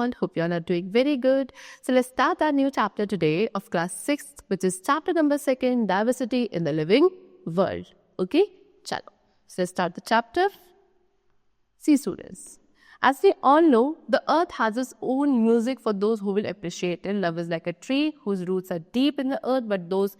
all. Hope you all are doing very good. So let's start our new chapter today of class 6, which is chapter number 2, diversity in the living world. Okay, chalo. So let's start the chapter. See students, as we all know, the earth has its own music for those who will appreciate it. Love is like a tree whose roots are deep in the earth, but those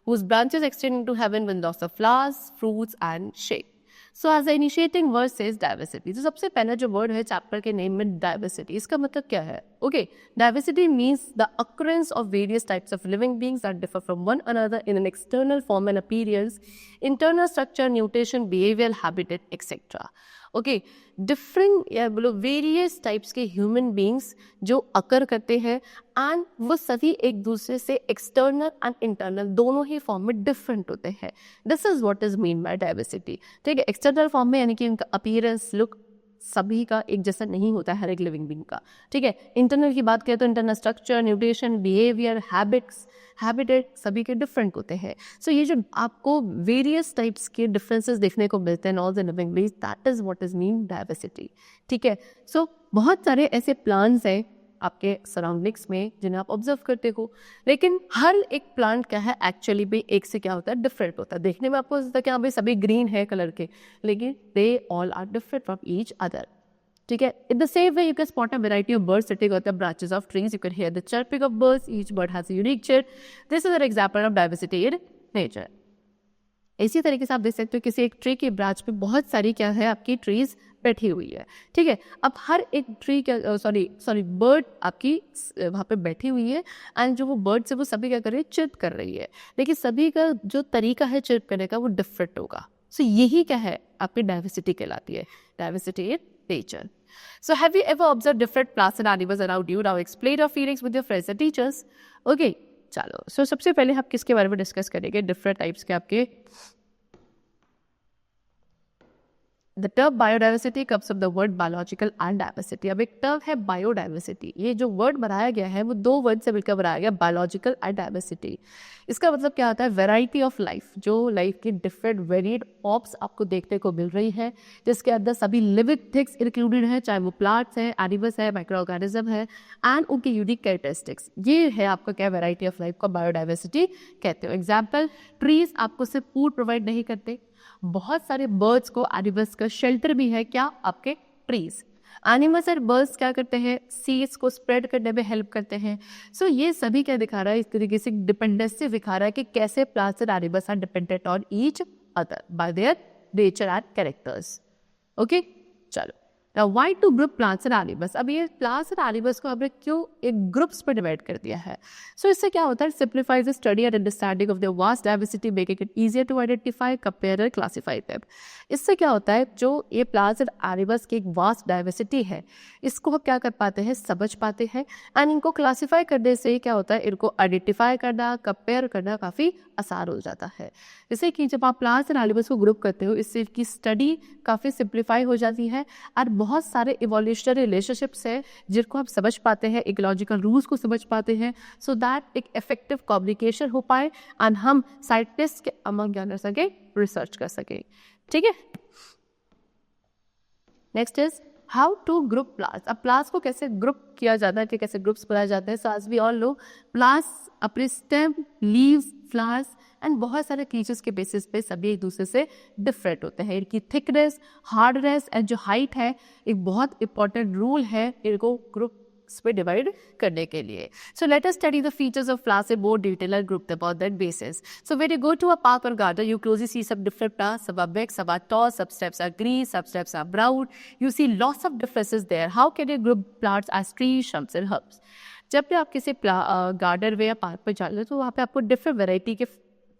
whose branches extend into heaven with lots of flowers, fruits and shade. So as the initiating word says diversity. तो सबसे पहला जो word है chapter के name में diversity, इसका मतलब क्या है? Okay, diversity means the occurrence of various types of living beings that differ from one another in an external form and appearance, internal structure, nutrition, behavior, habitat, etc. Okay, different या बोलो various types के human beings जो अकर करते हैं and वो सभी एक दूसरे से एक्सटर्नल एंड इंटरनल दोनों ही फॉर्म में डिफरेंट होते हैं. This is what is mean by diversity. ठीक है, एक्सटर्नल फॉर्म में यानी कि उनका अपीयरेंस, लुक सभी का एक जैसा नहीं होता है हर एक लिविंग बींग का. ठीक है, इंटरनल की बात करें तो internal structure, nutrition, behaviour, habitat सभी के डिफरेंट होते हैं. सो ये जो आपको वेरियस टाइप्स के डिफरेंसेस देखने को मिलते हैं all the living beings, that is what is mean diversity. ठीक है, सो बहुत सारे ऐसे प्लांट्स हैं आपके सराउंडिंग्स में जिन्हें आप ऑब्जर्व करते हो, लेकिन हर एक प्लांट क्या है एक्चुअली भी एक से क्या होता है डिफरेंट होता है. देखने में आपको लगता है कि हाँ भाई सभी ग्रीन है कलर के, लेकिन they all are different from each other. ठीक है, in the same way you can spot a variety of birds sitting on the branches of trees. You can hear the chirping of birds, each bird has a unique chit. This is an example of diversity in nature. इसी तरीके से आप देख सकते हो किसी एक tree की ब्रांच पे बहुत सारी क्या है आपकी ट्रीज बैठी हुई है. ठीक है, अब हर एक ट्री क्या सॉरी बर्ड आपकी वहाँ पे बैठी हुई है एंड जो वो बर्ड्स है वो सभी क्या कर रही है, चिर्प कर रही है, लेकिन सभी का जो तरीका है चिर्प करने का वो डिफरेंट होगा. सो यही क्या है आपकी डाइवर्सिटी कहलाती है, diversity in nature. So have you ever observed different plants and animals around you? Now explain your feelings with your friends and teachers. Okay, चलो. So सबसे पहले हम किसके बारे में डिस्कस करेंगे, डिफरेंट टाइप्स के आपके. The term biodiversity comes from the word biological and diversity. अब एक टर्म है बायोडाइवर्सिटी. ये जो वर्ड बनाया गया है वो दो वर्ड से मिलकर बनाया गया, बायोलॉजिकल एंड डाइवर्सिटी. इसका मतलब क्या होता है, वैरायटी ऑफ लाइफ. जो लाइफ की डिफरेंट वेरिएड फॉर्म्स आपको देखने को मिल रही है, जिसके अंदर सभी लिविंग थिंग्स इंक्लूडेड है, चाहे वो प्लांट्स है, एनिमल्स है, माइक्रो ऑर्गेनिज्म है एंड उनके यूनिक कैरेक्टरिस्टिक्स. ये है आपका क्या वैरायटी ऑफ लाइफ का बायोडाइवर्सिटी कहते हो. एग्जाम्पल, ट्रीज आपको सिर्फ फूड प्रोवाइड नहीं करते, बहुत सारे बर्ड्स को, एनिमल्स का शेल्टर भी है क्या आपके ट्रीज. एनिमल्स और बर्ड्स क्या करते हैं, सीड्स को स्प्रेड करने में हेल्प करते हैं. सो ये सभी क्या दिखा रहा है, इस तरीके से डिपेंडेंसी दिखा रहा है कि कैसे प्लांट्स और animals are dependent on each other by their nature and characters. Okay, चलो. Now, why to group plants and animals? अब ये plants and animals को हमने क्यों एक ग्रुप्स पर डिवाइड कर दिया है. सो इससे क्या होता है, simplifies the study and understanding of the vast diversity, making it easier to identify, compare and classify them. इससे क्या होता है, जो ये प्लांट्स एंड एनिमल्स की एक वास्ट डाइवर्सिटी है, इसको हम क्या कर पाते हैं, समझ पाते हैं. एंड इनको क्लासीफाई करने से क्या होता है, इनको आइडेंटिफाई करना, कंपेयर करना काफ़ी आसान हो जाता है. जैसे कि जब आप प्लांट्स एंड एनिमल्स को ग्रुप करते हो, इससे इनकी स्टडी काफ़ी सिंप्लीफाई हो जाती है और बहुत सारे इवोल्यूशनरी रिलेशनशिप्स हैं जिनको हम समझ पाते हैं, इकोलॉजिकल रूल्स को समझ पाते हैं, सो दैट एक इफेक्टिव कम्युनिकेशन हो पाए एंड हम साइंटिस्ट के अमंग क्या कर सके, रिसर्च कर सके. ठीक है, next is how to group plants. अब प्लांट्स को कैसे ग्रुप किया जाता है, कि कैसे ग्रुप्स बनाए जाते हैं. So as we all know, plants अपने स्टेम, लीव्स, फ्लावर्स एंड बहुत सारे फीचर्स के बेसिस पे सभी एक दूसरे से डिफरेंट होते हैं. इनकी थिकनेस, हार्डनेस एंड जो हाइट है, एक बहुत इंपॉर्टेंट रूल है इनको ग्रुप्स पे डिवाइड करने के लिए. So let us study the features of plants in more detail and group them on that basis. So when you go to a park or garden, you closely see some different plants. Some are big, some are tall, some stems are green, some stems are brown. You see lots of differences there. How can you group plants as trees, shrubs and herbs? जब भी आप किसी garden में या park पर जाते हो तो वहाँ पे आपको डिफरेंट वैरायटी के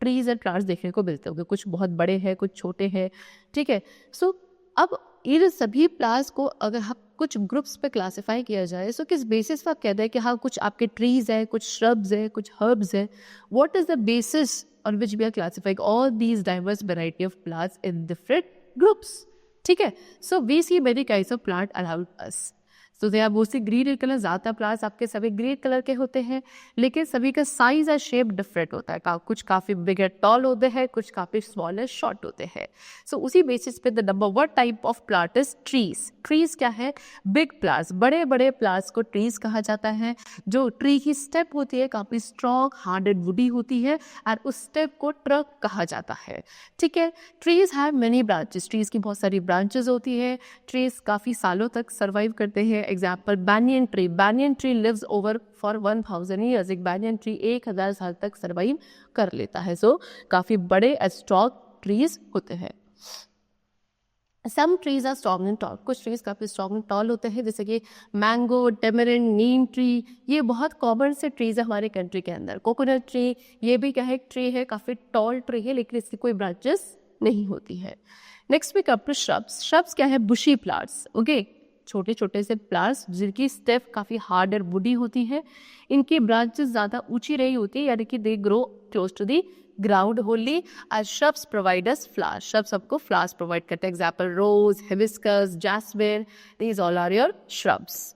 ट्रीज एंड प्लांट्स देखने को मिलते होंगे. कुछ बहुत बड़े हैं, कुछ छोटे हैं. ठीक है, सो अब इन सभी प्लांट्स को अगर हम कुछ ग्रुप्स पे क्लासिफाई किया जाए, सो किस बेसिस पर आप कहते हैं कि हाँ कुछ आपके ट्रीज हैं, कुछ श्रब्स हैं, कुछ हर्ब्स हैं. What is the basis on which we are classifying all these diverse variety of plants in different groups. ठीक है, so we see many kinds of plant around us. So they are mostly green in colour. ज़्यादातर plants आपके सभी green colour के होते हैं, लेकिन सभी का साइज और शेप डिफरेंट होता है। कुछ काफ़ी बिग एंड टॉल होते हैं, कुछ काफ़ी स्मॉल एंड शॉर्ट होते हैं। सो उसी बेसिस पे the number 1 type of plant is trees. Trees क्या है? बिग प्लांट्स, बड़े बड़े प्लांट्स को ट्रीज कहा जाता है। जो ट्री की स्टेप होती है काफ़ी स्ट्रॉन्ग, हार्ड एंड वुडी होती है, और उस स्टेप को ट्रंक कहा जाता है। ठीक है। Trees have many branches, trees की बहुत सारी ब्रांचेस होती है। ट्रीज काफ़ी सालों तक सर्वाइव करते हैं। Example banyan tree, banyan tree lives over for 1000 years। एक banyan tree 1000 साल तक सर्वाइव कर लेता है। सो काफ़ी बड़े स्ट्रॉन्ग ट्रीज होते हैं। Some trees are strong and tall, कुछ ट्रीज काफ़ी स्ट्रॉन्ग एंड टॉल होते हैं, जैसे कि मैंगो, टेमरिंड, नीम ट्री, ये बहुत कॉमन से ट्रीज है हमारे कंट्री के अंदर। कोकोनट ट्री, ये भी क्या है? एक ट्री है, काफ़ी टॉल ट्री है, लेकिन इसकी कोई ब्रांचेस नहीं होती है। Next we come to shrubs. Shrubs क्या है? बुशी प्लांट्स। ओके, छोटे छोटे से प्लांट्स जिनकी स्टेप काफ़ी हार्ड और वुडी होती है। इनकी ब्रांचेस ज़्यादा ऊंची नहीं होती, यानी कि they grow close to the ground wholly. And shrubs provide us flowers, shrubs आपको फ्लावर्स प्रोवाइड करते हैं। Example rose, hibiscus, jasmine, these all are your shrubs.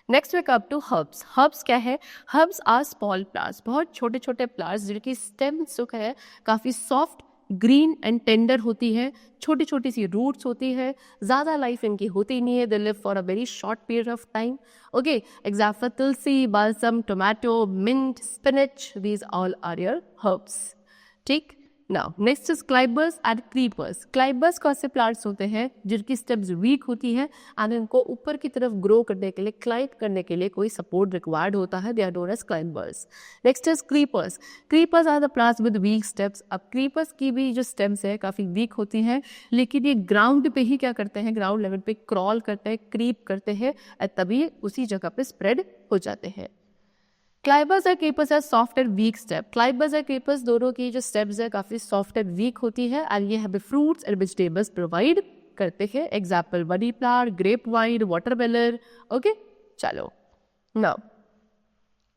Next we come to herbs. Herbs क्या है? हर्ब्स आर स्मॉल प्लांट्स, बहुत छोटे छोटे plants जिनकी stem जो है काफ़ी सॉफ्ट, ग्रीन एंड टेंडर होती है। छोटी छोटी सी रूट्स होती है, ज़्यादा लाइफ इनकी होती नहीं है। They live for a very short period of time. Okay, example tulsi, balsam, tomato, mint, spinach, these all are your herbs. ठीक। Now next is climbers and creepers. Climbers कौन से प्लांट्स होते हैं? जिनकी स्टेम्स वीक होती है एंड इनको ऊपर की तरफ ग्रो करने के लिए, क्लाइंब करने के लिए कोई सपोर्ट रिक्वायर्ड होता है। They are known as climbers. Next is creepers. Creepers are the plants with weak stems. अब क्रीपर्स की भी जो स्टेम्स है काफ़ी वीक होती हैं, लेकिन ये ग्राउंड पे ही क्या करते हैं? ग्राउंड लेवल पे क्रॉल करते हैं, क्रीप करते हैं, और तभी उसी जगह पे स्प्रेड हो जाते हैं। क्लाइबर्स और creepers are soft and weak step. Climbers और क्रीपर्स दोनों की जो स्टेप्स है काफ़ी सॉफ्ट एंड वीक होती है, और ये हमें फ्रूट्स एंड वेजिटेबल्स प्रोवाइड करते हैं। Example money plant, grape vine, watermelon. Okay, चलो now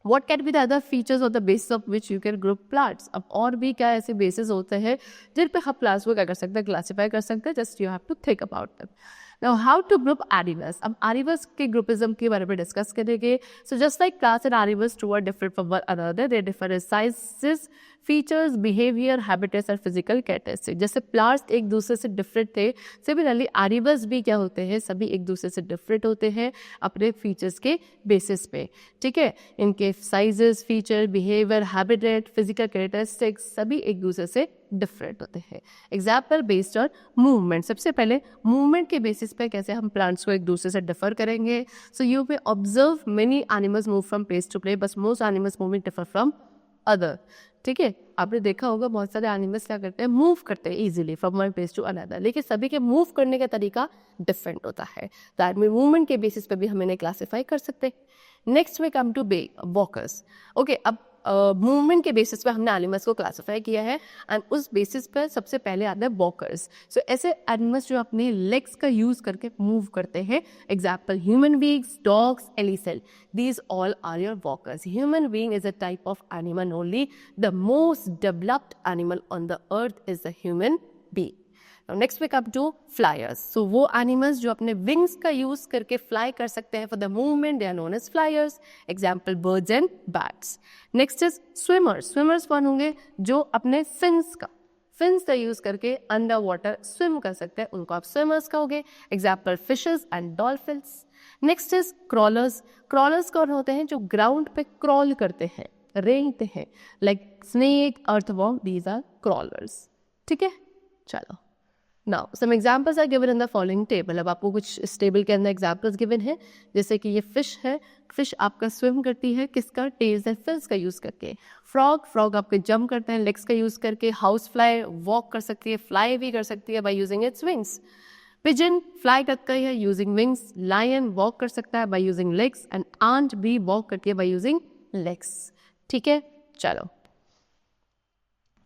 what can be the other features of the basis of which you can group plants. अब और भी क्या ऐसे बेसिस होते हैं जिन पे हम प्लांट्स को क्या कर सकते हैं? क्लासीफाई कर सकते हैं। Just you have to think about them. Now how to group animals। अब animals के ग्रुपिज्म के बारे में डिस्कस करेंगे। So just like plants and animals two are different from one another, they differ in sizes, features, behaviour, habitats और physical characteristic. जैसे plants एक दूसरे से डिफरेंट थे, सिमिलरली एनिमल्स भी क्या होते हैं? सभी एक दूसरे से डिफरेंट होते हैं अपने फीचर्स के बेसिस पे। ठीक है, इनके sizes, feature, behaviour, habitat, physical characteristics सभी एक दूसरे से डिफरेंट होते हैं। Example based on movement. सबसे पहले मूवमेंट के बेसिस पे कैसे हम प्लांट्स को एक दूसरे से डिफर करेंगे। So you may observe many animals move from place to place, but most animals moving differ from other. ठीक है, आपने देखा होगा बहुत सारे एनिमल्स क्या करते हैं? मूव करते हैं easily from one place to another, लेकिन सभी के मूव करने का तरीका डिफरेंट होता है। दैट मीन मूवमेंट के बेसिस पे भी हम इन्हें क्लासीफाई कर सकते हैं। Next we come to walkers. Okay, अब मूवमेंट के बेसिस पे हमने एनिमल्स को क्लासीफाई किया है, एंड उस बेसिस पर सबसे पहले आता है वॉकर्स। सो ऐसे एनिमल्स जो अपने लेग्स का यूज करके मूव करते हैं। एग्जाम्पल ह्यूमन बींग्स, डॉग्स, एलिसेल, these all are your walkers. Human being is a type of animal only. The most developed animal on the earth is the human being. Now next we come to flyers. So वो animals जो अपने wings का use करके fly कर सकते हैं for the movement, they are known as flyers. Example birds and bats. Next is swimmers. Swimmers कौन होंगे? जो अपने fins का use करके अंडर वाटर स्विम कर सकते हैं, उनको आप swimmers कहोगे. Example fishes and dolphins. Next is crawlers. Crawlers कौन होते हैं? जो ग्राउंड पे क्रॉल करते हैं, रेंगते हैं, like snake, earthworm, these are crawlers. ठीक है, चलो now some examples are given in the following table. अब आपको कुछ इस टेबल के अंदर एग्जाम्पल्स गिवन है, जैसे कि ये फिश है, फिश आपका स्विम करती है किसका? टेल्स एंड फिल्स का यूज करके। फ्रॉग आपके जंप करते हैं लेग्स का यूज करके। हाउस फ्लाई वॉक कर सकती है, फ्लाई भी कर सकती है by using its wings. Pigeon fly करता है यूजिंग विंग्स। लायन वॉक कर सकता है by using legs, and ant भी वॉक करती है बाय यूजिंग लेग्स। ठीक है, चलो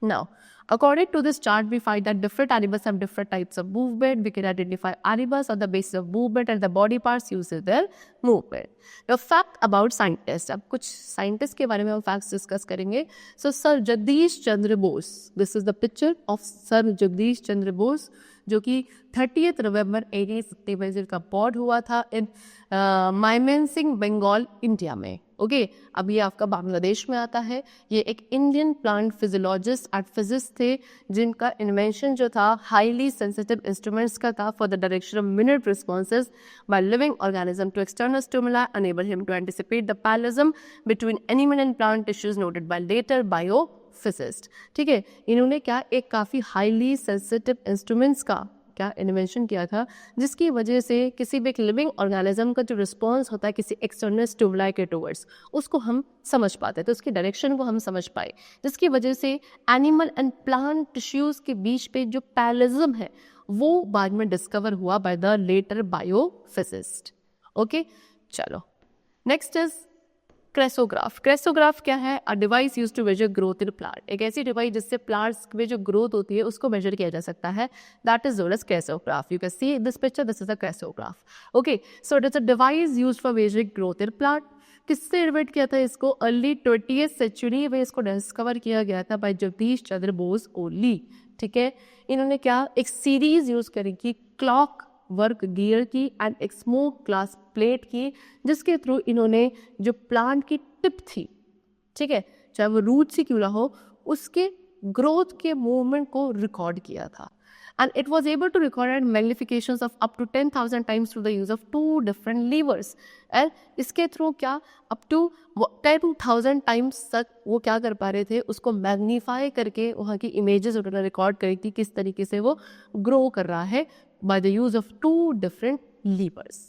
now according to this chart we find that different animals have different types of movement. We can identify animals on the basis of movement and the body parts used in their movement. Now fact about scientists. अब कुछ scientists के बारे में हम facts discuss करेंगे. So Sir Jagdish Chandra Bose, this is the picture of Sir Jagdish Chandra Bose, जो कि 30 नवंबर 1855 का बॉर्न हुआ था इन मायमेंसिंग, बंगाल, इंडिया में। ओके, अब ये आपका बांग्लादेश में आता है। ये एक Indian plant physiologist and physicist थे, जिनका इन्वेंशन जो था हाईली सेंसिटिव इंस्ट्रूमेंट्स का था for the direction of minute responses by living organism to external stimuli, enable him to anticipate the parallelism between animal and plant tissues noted by later biophysicist. ठीक है, इन्होंने क्या एक काफ़ी हाईली सेंसिटिव इंस्ट्रूमेंट्स का क्या इन्वेंशन किया था, जिसकी वजह से किसी भी एक लिविंग ऑर्गेनिज्म का जो रिस्पॉन्स होता है किसी एक्सटर्नल स्टिमुलाई के टूवर्ड्स, उसको हम समझ पाते हैं, तो उसकी डायरेक्शन को हम समझ पाए, जिसकी वजह से एनिमल एंड प्लांट टिश्यूज के बीच पे जो पैरेललिज्म है वो बाद में डिस्कवर हुआ by the later biophysicist. Okay, चलो नेक्स्ट इज क्रेसोग्राफ। क्रेसोग्राफ क्या है? A device use to measure growth in plant. एक ऐसी डिवाइस जिससे प्लांट्स में जो ग्रोथ होती है उसको मेजर किया जा सकता है, that is known as crescograph. You can see this picture, this is a crescograph. Okay, so it is a device used for measuring growth in plant. किससे इन्वेंट किया था इसको? अर्ली 20th सेंचुरी में इसको डिस्कवर किया गया था bye Jagdish Chandra Bose only. ठीक है, इन्होंने क्या एक सीरीज यूज करी की क्लॉक वर्क गियर की एंड एक स्मोक ग्लास प्लेट की, जिसके थ्रू इन्होंने जो प्लांट की टिप थी, ठीक है, चाहे वो रूट से क्यों ना हो, उसके ग्रोथ के मूवमेंट को रिकॉर्ड किया था। And it was able to record magnifications of up to 10,000 times through the use of 2 different levers. And इसके थ्रू क्या up to 10,000 times तक वो क्या कर पा रहे थे, उसको मैग्नीफाई करके वहाँ की इमेजेस उन्होंने रिकॉर्ड करी थी किस तरीके से वो ग्रो कर रहा है by the use of 2 different levers.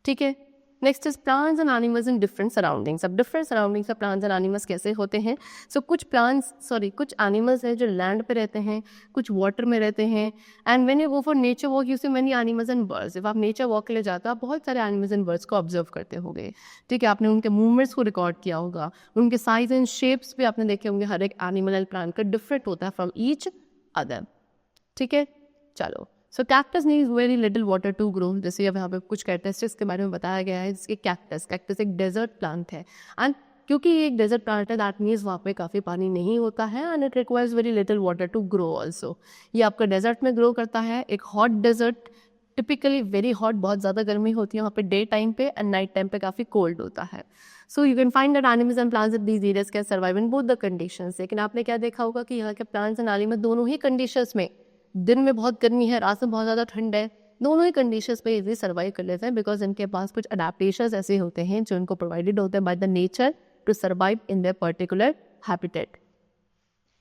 ठीक है, next is plants and animals in different surroundings. अब डिफरेंट सराउंडिंग्स में प्लांट्स एंड एनिमल्स कैसे होते हैं? सो कुछ एनिमल्स हैं जो लैंड पे रहते हैं, कुछ वाटर में रहते हैं। And when you go for nature walk you see many animals and birds. जब आप नेचर वॉक के लिए जाते हो आप बहुत सारे एनिमल्स एंड बर्ड्स को ऑब्जर्व करते होंगे। ठीक है, आपने उनके मूवमेंट्स को रिकॉर्ड किया होगा, उनके साइज एंड शेप्स भी आपने देखे होंगे। हर एक एनिमल एंड प्लांट का डिफरेंट होता है फ्रॉम ईच अदर। ठीक है, चलो so cactus needs very little water to grow. जैसे अब यहाँ पे कुछ कैरेक्टरिस्टिक्स के बारे में बताया गया है, जिसके कैक्टस एक डेजर्ट प्लांट है, एंड क्योंकि ये एक डेजर्ट प्लांट है दैट मीन्स वहाँ पे काफ़ी पानी नहीं होता है, and it requires very little water to grow also. ये आपका डेजर्ट में ग्रो करता है, एक hot desert, typically very hot, बहुत ज़्यादा गर्मी होती है वहाँ पे डे टाइम पे, एंड नाइट टाइम पे काफ़ी कोल्ड होता है। So you can find that animals and plants in these areas can survive in both the conditions. लेकिन आपने क्या देखा होगा कि यहाँ के प्लांट्स एंड एनिमल्स दोनों ही कंडीशंस में, दिन में बहुत गर्मी है, रात में बहुत ज़्यादा ठंड है, दोनों ही कंडीशंस पे इजीली सर्वाइव कर लेते हैं, बिकॉज इनके पास कुछ अडेप्टेशंस ऐसे होते हैं जो इनको प्रोवाइडेड होते हैं by the nature to survive in their particular habitat.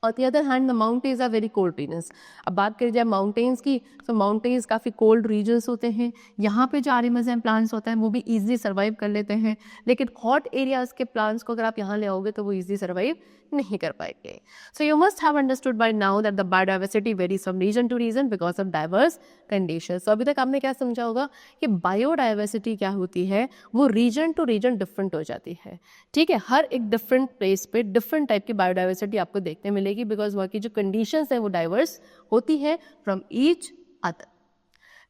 On the other hand the mountains are very cold regions. अब बात करें जाए माउंटेन्स की, तो माउंटेन्स काफ़ी कोल्ड रीजन्स होते हैं। यहाँ पे जो एनिमल्स एंड प्लांट्स होते हैं वो भी ईजिली सर्वाइव कर लेते हैं, लेकिन हॉट एरियाज़ के प्लांट्स को अगर आप यहाँ ले आओगे तो वो ईजिली सर्वाइव नहीं कर पाएंगे। So you must have understood by now that the biodiversity varies from region to region because of diverse conditions. तो अभी तक आपने क्या समझा होगा कि बायोडाइवर्सिटी क्या होती है, वो रीजन टू रीजन डिफरेंट हो जाती है। ठीक है, हर एक डिफरेंट प्लेस पे डिफरेंट टाइप की बायोडाइवर्सिटी आपको देखने मिलेगी, बिकॉज वहाँ की जो कंडीशंस हैं वो डाइवर्स होती है from each other.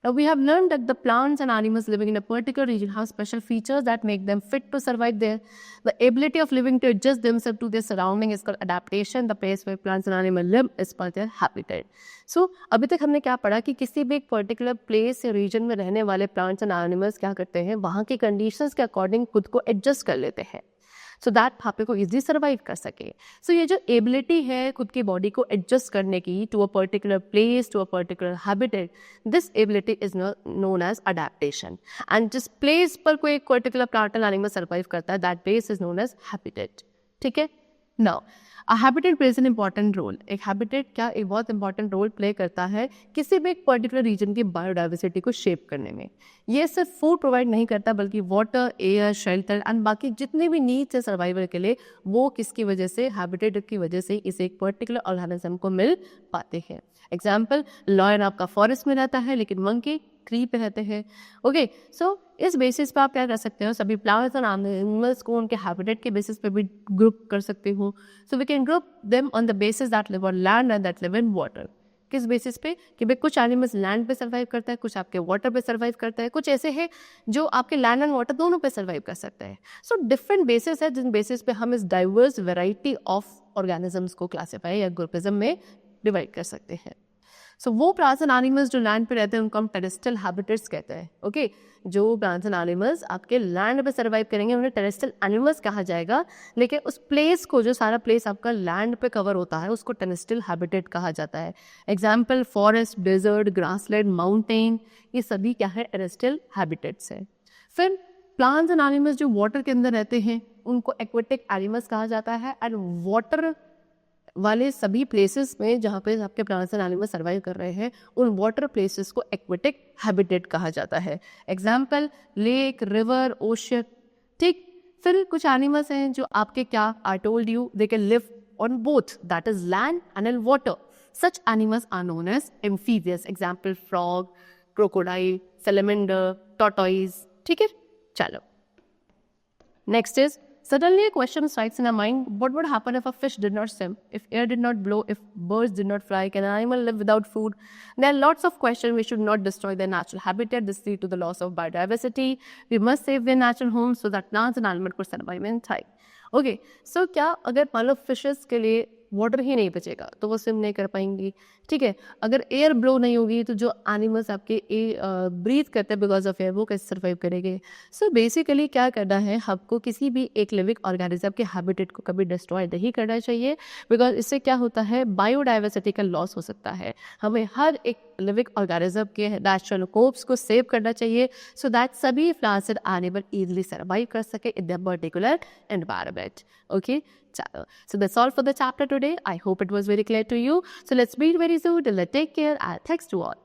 Now we have learned that the plants and animals living in a particular region have special features that make them fit to survive there. The ability of living to adjust themselves to their surrounding is called adaptation. The place where plants and animals live is called their habitat. So अभी तक हमने क्या पढ़ा कि किसी भी एक particular place या रीजन में रहने वाले प्लांट्स एंड एनिमल्स क्या करते हैं, वहाँ की कंडीशंस के अकॉर्डिंग खुद को एडजस्ट कर लेते हैं, सो दैट वहाँ पे को ईजिली सर्वाइव कर सके। सो ये जो एबिलिटी है खुद की बॉडी को एडजस्ट करने की to a particular place, to a particular habitat, this ability is known as adaptation. And जिस प्लेस पर कोई एक particular plant and animal survive करता है, that place is known as habitat. ठीक है, now a habitat plays an important role. एक habitat क्या एक बहुत इंपॉर्टेंट रोल प्ले करता है किसी भी एक पर्टिकुलर रीजन की बायोडाइवर्सिटी को शेप करने में। ये सिर्फ फूड प्रोवाइड नहीं करता, बल्कि वाटर, एयर, शेल्टर एंड बाकी जितने भी नीड्स है सर्वाइवल के लिए, वो किसकी वजह से, हैबिटेट की वजह से इसे एक पर्टिकुलर ऑर्गेनिज्म को मिल पाते हैं। एग्जाम्पल, लॉयन आपका फॉरेस्ट में रहता है लेकिन मंकी ट्री पे रहते हैं। ओके, सो इस बेसिस पे आप क्या कर सकते हो, सभी प्लांट्स और एनिमल्स को उनके हैबिटेट के बेसिस पे भी ग्रुप कर सकते हो। So we can group them on the basis that live on land and that live in water. किस बेसिस पे कि भाई कुछ एनिमल्स लैंड पे सर्वाइव करता है, कुछ आपके वाटर पे सर्वाइव करता है, कुछ ऐसे हैं जो आपके लैंड एंड वाटर दोनों पे सर्वाइव कर सकता है। सो डिफरेंट बेसिस है जिन बेसिस पे हम इस डाइवर्स वेराइटी ऑफ ऑर्गेनिजम्स को क्लासीफाई या ग्रुपिज्म में डिवाइड कर सकते हैं। सो वो प्लांट्स एंड एनिमल्स जो लैंड पे रहते हैं उनको हम टेरेस्ट्रियल हैबिटेट्स कहते हैं. ओके, जो प्लांट्स एंड एनिमल्स आपके लैंड पे सर्वाइव करेंगे उन्हें टेरेस्ट्रियल एनिमल्स कहा जाएगा. लेकिन उस प्लेस को, जो सारा प्लेस आपका लैंड पे कवर होता है, उसको टेरेस्ट्रियल हैबिटेट कहा जाता है. Example forest, desert, grassland, mountain, ये सभी क्या है, टेरेस्ट्रियल हैबिटेट्स है. फिर प्लांट्स एंड एनिमल्स जो वाटर के अंदर रहते हैं उनको एक्वेटिक एनिमल्स कहा जाता है. एंड वाटर वाले सभी प्लेसेस में जहाँ पे आपके प्लांट्स एंड एनिमल्स सर्वाइव कर रहे हैं उन वाटर प्लेसेस को एक्वेटिक हैबिटेट कहा जाता है. Example lake, river, ocean. ठीक. फिर कुछ एनिमल्स हैं जो आपके क्या, I told you they can live on both, that is land and in water. Such animals are known as amphibious. Example frog, crocodile, salamander, tortoise. ठीक है, चलो. Next is, suddenly a question strikes in our mind, what would happen if a fish did not swim, if air did not blow, if birds did not fly, can an animal live without food? There are lots of questions. We should not destroy their natural habitat. This leads to the loss of biodiversity. We must save their natural homes so that plants and animals could survive in time. Okay, so क्या अगर मान लो fishes के लिए water ही नहीं बचेगा तो वो swim नहीं कर पाएंगी. ठीक है, अगर एयर ब्लो नहीं होगी तो जो एनिमल्स आपके ब्रीथ करते हैं बिकॉज ऑफ एयर वो कैसे सर्वाइव करेंगे. सो बेसिकली क्या करना है, हमको किसी भी एक लिविंग ऑर्गेनिज्म के हैबिटेट को कभी डिस्ट्रॉय नहीं करना चाहिए, बिकॉज इससे क्या होता है, बायोडाइवर्सिटी का लॉस हो सकता है. हमें हर एक लिविंग ऑर्गेनिज्म के नेचुरल कोप्स को सेव करना चाहिए सो दैट सभी plants and animal easily survive कर सके in the particular environment. Okay, channel. So that's all for the chapter today. I hope it was very clear to you. So let's meet very soon. Till then, take care and thanks to all.